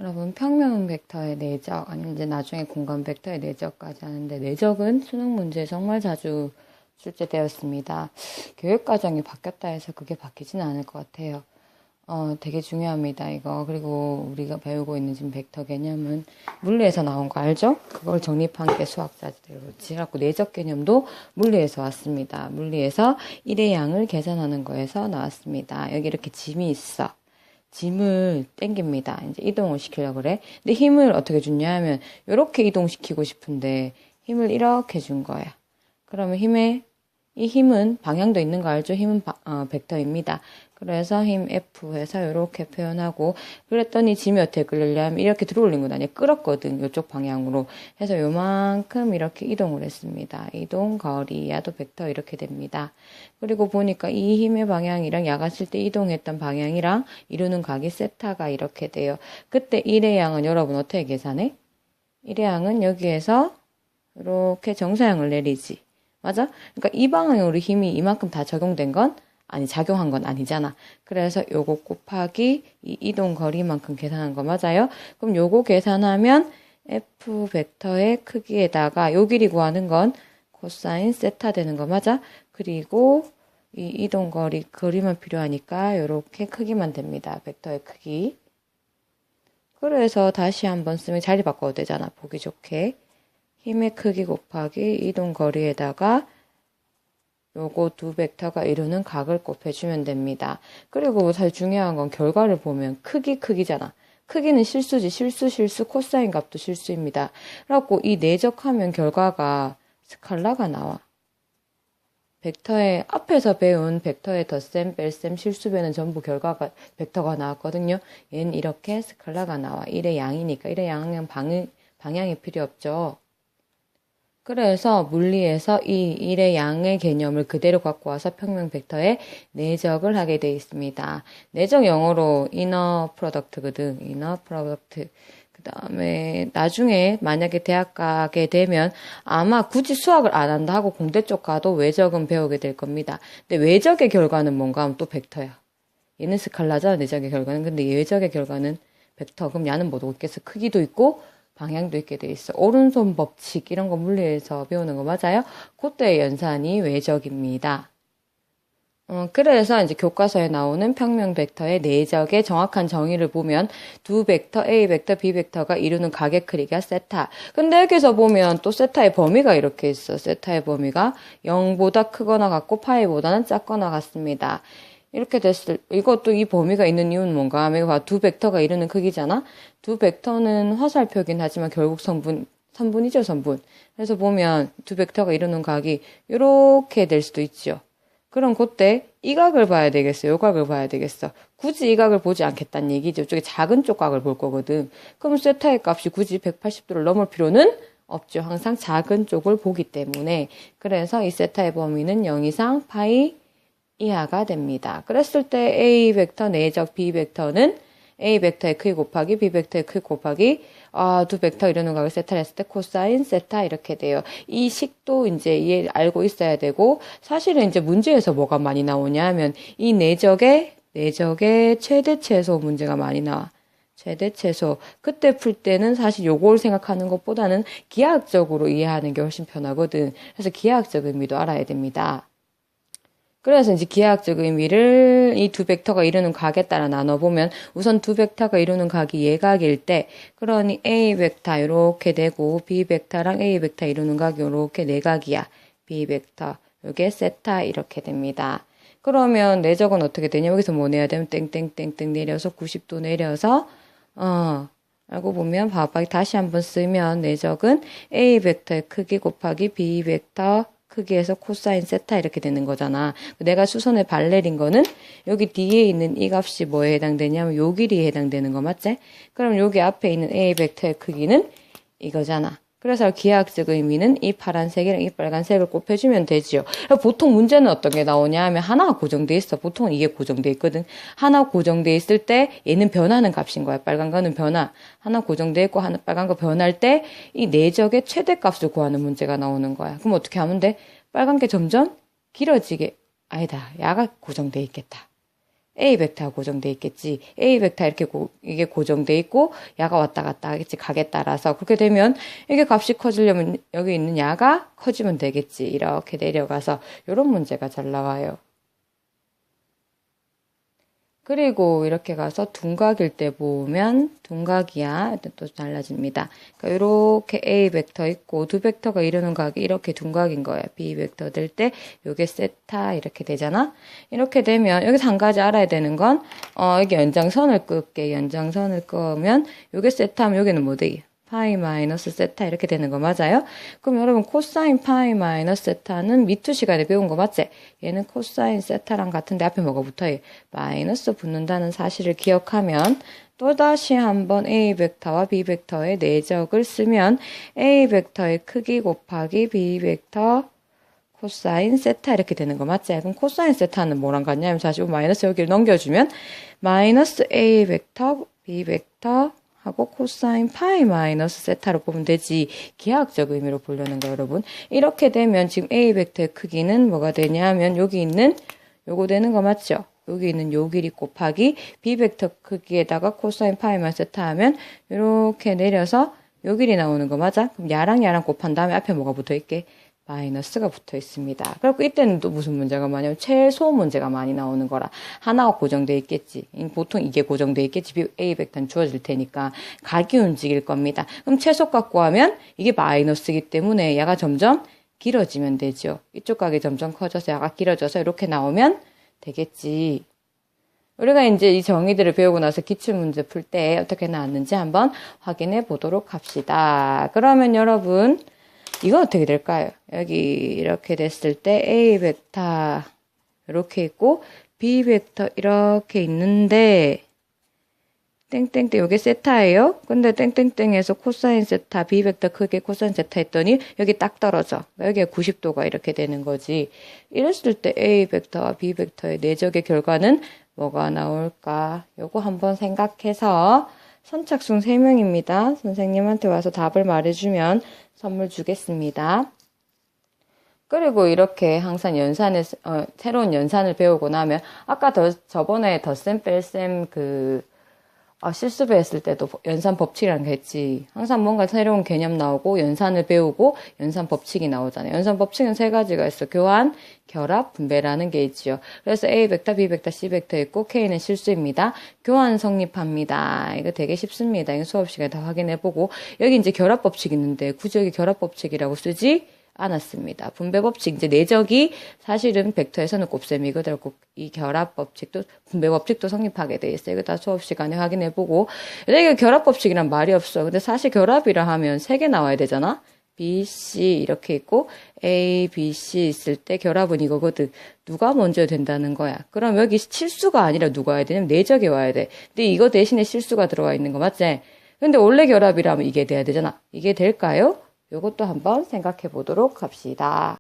여러분, 평면 벡터의 내적, 아니면 이제 나중에 공간 벡터의 내적까지 하는데, 내적은 수능 문제에 정말 자주 출제되었습니다. 교육과정이 바뀌었다 해서 그게 바뀌지는 않을 것 같아요. 되게 중요합니다, 이거. 그리고 우리가 배우고 있는 지금 벡터 개념은 물리에서 나온 거 알죠? 그걸 정립한 게 수학자들이 그렇지. 그래갖고 내적 개념도 물리에서 왔습니다. 물리에서 1의 양을 계산하는 거에서 나왔습니다. 여기 이렇게 짐이 있어. 짐을 땡깁니다. 이제 이동을 시키려고 그래. 근데 힘을 어떻게 줬냐 하면, 요렇게 이동시키고 싶은데, 힘을 이렇게 준 거야. 그러면 이 힘은 방향도 있는 거 알죠? 힘은 벡터입니다. 그래서 힘 F 해서 이렇게 표현하고, 그랬더니 짐이 어떻게 끌리려면 이렇게 들어올린 건 아니야. 끌었거든. 이쪽 방향으로. 해서 요만큼 이렇게 이동을 했습니다. 이동, 거리, 야도 벡터 이렇게 됩니다. 그리고 보니까 이 힘의 방향이랑 야가 쓸 때 이동했던 방향이랑 이루는 각이 세타가 이렇게 돼요. 그때 1의 양은 여러분 어떻게 계산해? 1의 양은 여기에서 이렇게 정사형을 내리지. 맞아? 그러니까 이 방향으로 힘이 이만큼 다 적용된 건 작용한 건 아니잖아. 그래서 요거 곱하기 이 이동 거리만큼 계산한 거 맞아요? 그럼 요거 계산하면 F 벡터의 크기에다가 요 길이 구하는 건 코사인 세타 되는 거 맞아? 그리고 이 이동 거리만 필요하니까 요렇게 크기만 됩니다. 벡터의 크기. 그래서 다시 한번 쓰면 자리 바꿔도 되잖아. 보기 좋게. 힘의 크기 곱하기 이동 거리에다가 요거 두 벡터가 이루는 각을 곱해주면 됩니다. 그리고 사실 중요한 건 결과를 보면 크기잖아. 크기는 실수지. 실수, 코사인 값도 실수입니다. 그래갖고 이 내적하면 결과가 스칼라가 나와. 벡터의 앞에서 배운 벡터의 덧셈, 뺄셈, 실수배는 전부 결과가 벡터가 나왔거든요. 얘는 이렇게 스칼라가 나와. 1의 양이니까 1의 양은 방향이 필요 없죠. 그래서 물리에서 이 1의 양의 개념을 그대로 갖고 와서 평면 벡터의 내적을 하게 되어 있습니다. 내적 영어로 이너 프로덕트거든. 이너 프로덕트. 그 다음에 나중에 만약에 대학 가게 되면 아마 굳이 수학을 안 한다 하고 공대 쪽 가도 외적은 배우게 될 겁니다. 근데 외적의 결과는 뭔가 하면 또 벡터야. 얘는 스칼라잖아, 내적의 결과는. 근데 외적의 결과는 벡터. 그럼 얘는 뭐도 있겠어? 크기도 있고 방향도 있게 돼 있어. 오른손 법칙 이런 거 물리에서 배우는 거 맞아요? 그때의 연산이 외적입니다. 그래서 이제 교과서에 나오는 평면 벡터의 내적의 정확한 정의를 보면 두 벡터 A 벡터 B 벡터가 이루는 각의 크기가 세타. 근데 여기서 보면 또 세타의 범위가 이렇게 있어. 세타의 범위가 0보다 크거나 같고 파이보다는 작거나 같습니다. 이렇게 이것도 이 범위가 있는 이유는 뭔가 하면 두 벡터가 이루는 크기잖아. 두 벡터는 화살표긴 하지만 결국 선분이죠, 선분. 그래서 보면 두 벡터가 이루는 각이 이렇게 될 수도 있죠. 그럼 그때 이 각을 봐야 되겠어, 요 각을 봐야 되겠어. 굳이 이 각을 보지 않겠다는 얘기죠. 이쪽에 작은 쪽 각을 볼 거거든. 그럼 세타의 값이 굳이 180도를 넘을 필요는 없죠. 항상 작은 쪽을 보기 때문에. 그래서 이 세타의 범위는 0 이상 파이 이하가 됩니다. 그랬을 때 A 벡터 내적 B 벡터는 A 벡터의 크기 곱하기 B 벡터의 크기 곱하기 두 벡터 이루는 각을 세타를 했을 때 코사인 세타 이렇게 돼요. 이 식도 이제 알고 있어야 되고 사실은 이제 문제에서 뭐가 많이 나오냐 하면 이 내적의 최대 최소 문제가 많이 나와. 최대 최소. 그때 풀 때는 사실 요걸 생각하는 것보다는 기하학적으로 이해하는 게 훨씬 편하거든. 그래서 기하학적 의미도 알아야 됩니다. 그래서 이제 기하학적 의미를 이 두 벡터가 이루는 각에 따라 나눠보면 우선 두 벡터가 이루는 각이 예각일 때 그러니 A 벡터 이렇게 되고 B 벡터랑 A 벡터 이루는 각이 이렇게 내각이야. B 벡터. 이게 세타 이렇게 됩니다. 그러면 내적은 어떻게 되냐? 여기서 뭐 내야 되면 땡땡땡땡 내려서 90도 내려서 알고 보면 봐봐. 다시 한번 쓰면 내적은 A 벡터의 크기 곱하기 B 벡터 크기에서 코사인 세타 이렇게 되는 거잖아. 내가 수선에 발 내린 거는 여기 뒤에 있는 이 값이 뭐에 해당되냐면 요 길이에 해당되는 거 맞지? 그럼 여기 앞에 있는 A 벡터의 크기는 이거잖아. 그래서 기하학적 의미는 이 파란색이랑 이 빨간색을 곱해주면 되지요. 보통 문제는 어떤 게 나오냐 하면 하나가 고정돼 있어. 보통은 이게 고정돼 있거든. 하나 고정돼 있을 때 얘는 변하는 값인 거야. 빨간 거는 변화. 하나 고정돼 있고 하나 빨간 거 변할 때 이 내적의 최대값을 구하는 문제가 나오는 거야. 그럼 어떻게 하면 돼? 빨간 게 점점 길어지게 아니다. 야가 고정돼 있겠다. A 벡터가 고정돼 있겠지. A 벡터 이렇게 이게 고정돼 있고 야가 왔다 갔다 하겠지. 각에 따라서. 그렇게 되면 이게 값이 커지려면 여기 있는 야가 커지면 되겠지. 이렇게 내려가서 이런 문제가 잘 나와요. 그리고 이렇게 가서 둔각일 때 보면 둔각이야. 또 달라집니다. 그러니까 이렇게 A 벡터 있고 두 벡터가 이루는 각이 이렇게 둔각인 거야. B 벡터 될 때 요게 세타 이렇게 되잖아. 이렇게 되면 여기서 한 가지 알아야 되는 건 여기 연장선을 끌게. 연장선을 끄면 요게 세타면 여기는 뭐 돼? 파이 마이너스 세타 이렇게 되는 거 맞아요? 그럼 여러분 코사인 파이 마이너스 세타는 미투 시간에 배운 거 맞지? 얘는 코사인 세타랑 같은데 앞에 뭐가 붙어요? 마이너스 붙는다는 사실을 기억하면 또다시 한번 A 벡터와 B 벡터의 내적을 쓰면 A 벡터의 크기 곱하기 B 벡터 코사인 세타 이렇게 되는 거 맞지? 그럼 코사인 세타는 뭐랑 같냐면 사실 마이너스 여기를 넘겨주면 마이너스 A 벡터 B 벡터 하고 코사인 파이 마이너스 세타로 보면 되지. 기하학적 의미로 보려는 거 여러분. 이렇게 되면 지금 A 벡터의 크기는 뭐가 되냐면 여기 있는 요거 되는 거 맞죠? 여기 있는 요 길이 곱하기 B 벡터 크기에다가 코사인 파이 마이너스 세타 하면 이렇게 내려서 요 길이 나오는 거 맞아? 그럼 야랑 야랑 곱한 다음에 앞에 뭐가 붙어 있게? 마이너스가 붙어 있습니다. 그리고 이때는 또 무슨 문제가 많냐면 최소 문제가 많이 나오는 거라. 하나가 고정돼 있겠지. 보통 이게 고정돼 있겠지. A 벡터는 주어질 테니까 각이 움직일 겁니다. 그럼 최소값 구하면 이게 마이너스이기 때문에 야가 점점 길어지면 되죠. 이쪽 각이 점점 커져서 야가 길어져서 이렇게 나오면 되겠지. 우리가 이제 이 정의들을 배우고 나서 기출문제 풀 때 어떻게 나왔는지 한번 확인해 보도록 합시다. 그러면 여러분 이거 어떻게 될까요? 여기 이렇게 됐을 때 A 벡터 이렇게 있고 B 벡터 이렇게 있는데 땡땡땡 이게 세타예요. 근데 땡땡땡에서 코사인 세타 B 벡터 크게 코사인 세타 했더니 여기 딱 떨어져. 여기에 90도가 이렇게 되는 거지. 이랬을 때 A 벡터와 B 벡터의 내적의 결과는 뭐가 나올까? 요거 한번 생각해서 선착순 3명입니다. 선생님한테 와서 답을 말해주면 선물 주겠습니다. 그리고 이렇게 항상 새로운 연산을 배우고 나면, 아까 저번에 덧셈, 뺄셈 실습 했을 때도 연산 법칙이라는 게 했지. 항상 뭔가 새로운 개념 나오고, 연산을 배우고, 연산 법칙이 나오잖아요. 연산 법칙은 3가지가 있어. 교환, 결합, 분배라는 게 있지요. 그래서 A 벡터, B 벡터, C 벡터 있고, K는 실수입니다. 교환 성립합니다. 이거 되게 쉽습니다. 이거 수업 시간에 다 확인해보고, 여기 이제 결합 법칙 있는데, 굳이 여기 결합 법칙이라고 쓰지 않았습니다. 분배 법칙, 이제 내적이 사실은 벡터에서는 곱셈이거든요. 이 결합 법칙도, 분배 법칙도 성립하게 돼 있어요. 이거 다 수업 시간에 확인해보고. 이게 결합 법칙이란 말이 없어. 근데 사실 결합이라 하면 3개 나와야 되잖아? B, C 이렇게 있고 A, B, C 있을 때 결합은 이거거든. 누가 먼저 된다는 거야. 그럼 여기 실수가 아니라 누가 와야 되냐면 내적이 와야 돼. 근데 이거 대신에 실수가 들어가 있는 거 맞지? 근데 원래 결합이라면 이게 돼야 되잖아. 이게 될까요? 요것도 한번 생각해 보도록 합시다.